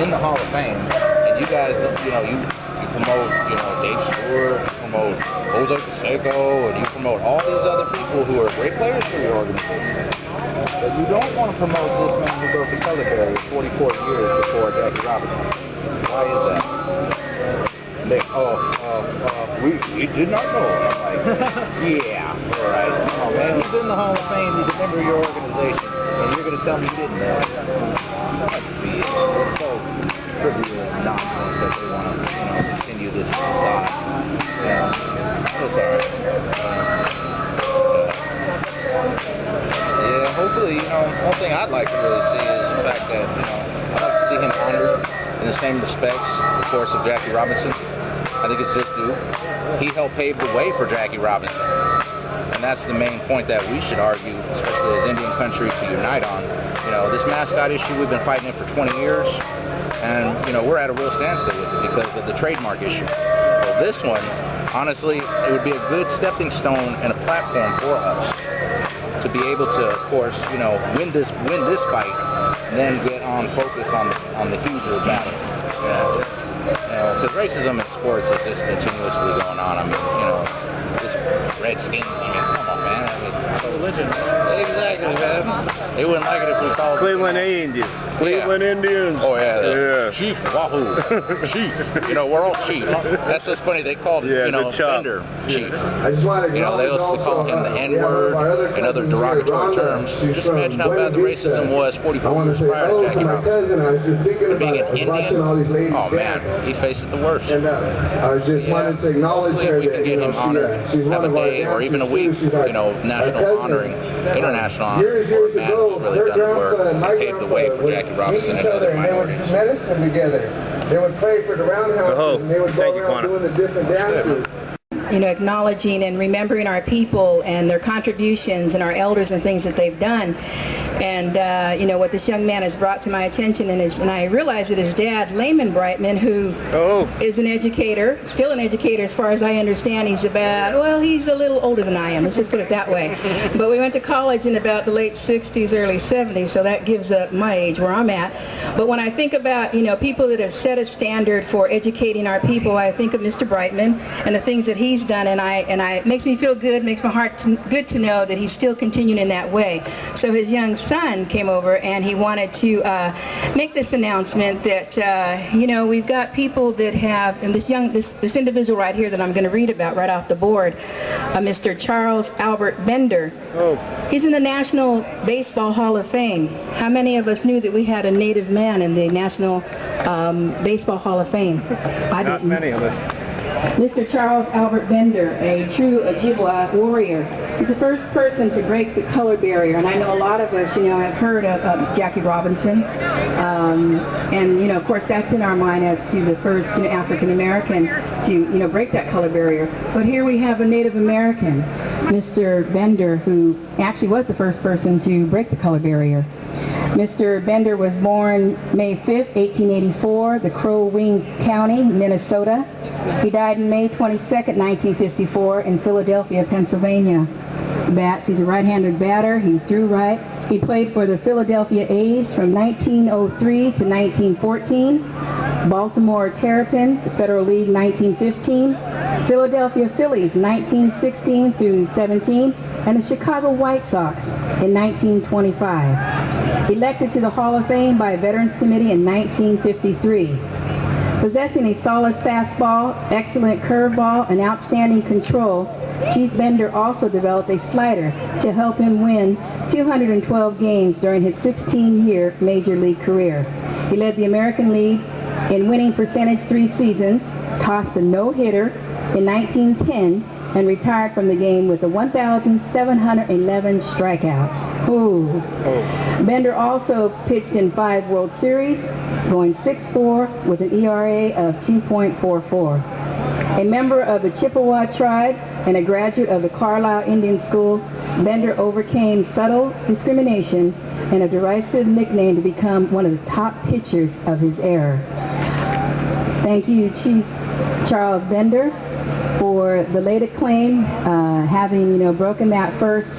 in the Hall of Fame, and you guys, you promote, Dave Stewart, you promote Jose Canseco, and you promote all these other people who are great players for your organization. But you don't want to promote this man who broke the color barrier 44 years before Jackie Robinson. Why is that? And they, we did not know. I'm like, yeah, all right. Oh man, he's in the Hall of Fame. He's a member of your organization, and you're going to tell me you didn't know? That's be so trivial nonsense that they want to, continue this facade. It's all right. Yeah, hopefully, one thing I'd like to really see is the fact that, I'd like to see him honored in the same respects, of course, of Jackie Robinson. I think it's just due. He helped pave the way for Jackie Robinson. And that's the main point that we should argue, especially as Indian country, to unite on. This mascot issue, we've been fighting it for 20 years. And, we're at a real standstill with it because of the trademark issue. Well, this one, honestly, it would be a good stepping stone and a platform for us to be able to, of course, win this fight, and then get on focus on the huger battle. Because racism in sports is just continuously going on. I mean, this Redskins. Come on, man. It's a religion. Exactly, man. They wouldn't like it if we called Cleveland Indians. Cleveland Indians. Oh yeah. Yeah. Chief Wahoo. Chief. We're all Chief. That's just funny. They called Bender Chief. I just want to they also called him the N-word and other derogatory terms. Just imagine how bad the racism was 44 years prior to Jackie Robinson. Being an Indian, oh man, he faced the worst. And I just wanted to acknowledge her. We can get him honored, have a day or even a week, national honoring, international honoring for a man who's really done the work and paved the way for Jackie Robinson and other minorities. They would do medicine together. They would play for the roundhouse and they would go around doing the different dances. Acknowledging and remembering our people and their contributions and our elders and things that they've done. And, what this young man has brought to my attention, and I realize that his dad, Layman Brightman, who is an educator, still an educator as far as I understand. He's a little older than I am, let's just put it that way. But we went to college in about the late 60s, early 70s, so that gives up my age where I'm at. But when I think about, people that have set a standard for educating our people, I think of Mr. Brightman and the things that he's done, and it makes me feel good, makes my heart good to know that he's still continuing in that way. So his young son came over and he wanted to make this announcement that we've got people that have, and this individual right here that I'm going to read about right off the board, Mr. Charles Albert Bender. He's in the National Baseball Hall of Fame. How many of us knew that we had a native man in the National Baseball Hall of Fame? I didn't. Not many of us. Mr. Charles Albert Bender, a true Ojibwa warrior. He's the first person to break the color barrier, and I know a lot of us, have heard of Jackie Robinson, and of course that's in our mind as to the first African American to break that color barrier. But here we have a Native American, Mr. Bender, who actually was the first person to break the color barrier. Mr. Bender was born May 5th, 1884, the Crow Wing County, Minnesota. He died on May 22nd, 1954 in Philadelphia, Pennsylvania. He's a right-handed batter. He threw right. He played for the Philadelphia A's from 1903 to 1914, Baltimore Terrapins, the Federal League, 1915, Philadelphia Phillies, 1916 through 17, and the Chicago White Sox in 1925. Elected to the Hall of Fame by a Veterans Committee in 1953. Possessing a solid fastball, excellent curveball, and outstanding control, Chief Bender also developed a slider to help him win 212 games during his 16-year Major League career. He led the American League in winning percentage 3 seasons, tossed a no-hitter in 1910, and retired from the game with 1,711 strikeouts. Ooh. Bender also pitched in 5 World Series, going 6-4 with an ERA of 2.44. A member of the Chippewa tribe and a graduate of the Carlisle Indian School, Bender overcame subtle discrimination and a derisive nickname to become one of the top pitchers of his era. Thank you, Chief Charles Bender. for the late acclaim, having, broken that first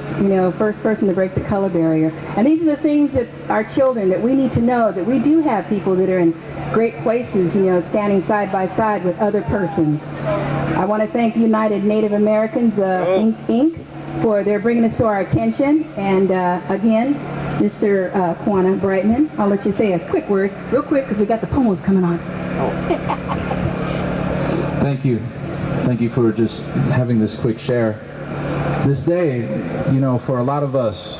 person to break the color barrier. And these are the things that our children, that we need to know, that we do have people that are in great places, standing side by side with other persons. I want to thank United Native Americans, Inc., for their bringing this to our attention. And again, Mr. Quanah Brightman, I'll let you say a quick word, real quick, because we got the poems coming on. Thank you. Thank you for just having this quick share. This day, for a lot of us,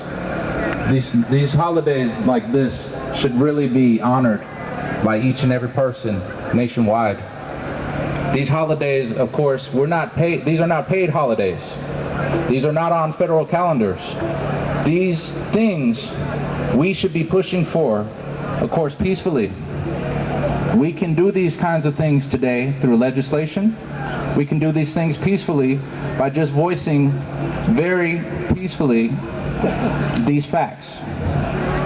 these holidays like this should really be honored by each and every person nationwide. These holidays, of course, these are not paid holidays. These are not on federal calendars. These things we should be pushing for, of course, peacefully. We can do these kinds of things today through legislation. We can do these things peacefully by just voicing very peacefully these facts.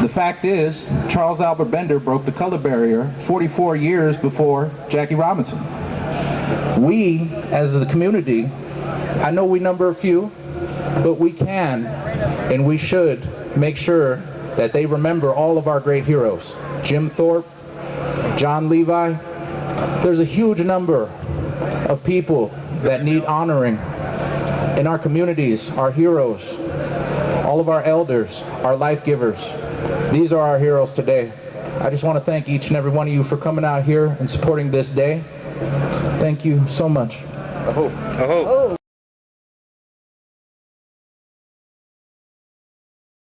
The fact is, Charles Albert Bender broke the color barrier 44 years before Jackie Robinson. We, as the community, I know we number a few, but we can and we should make sure that they remember all of our great heroes. Jim Thorpe, John Levi. There's a huge number of people that need honoring in our communities, our heroes, all of our elders, our life givers. These are our heroes today. I just want to thank each and every one of you for coming out here and supporting this day. Thank you so much. Oh.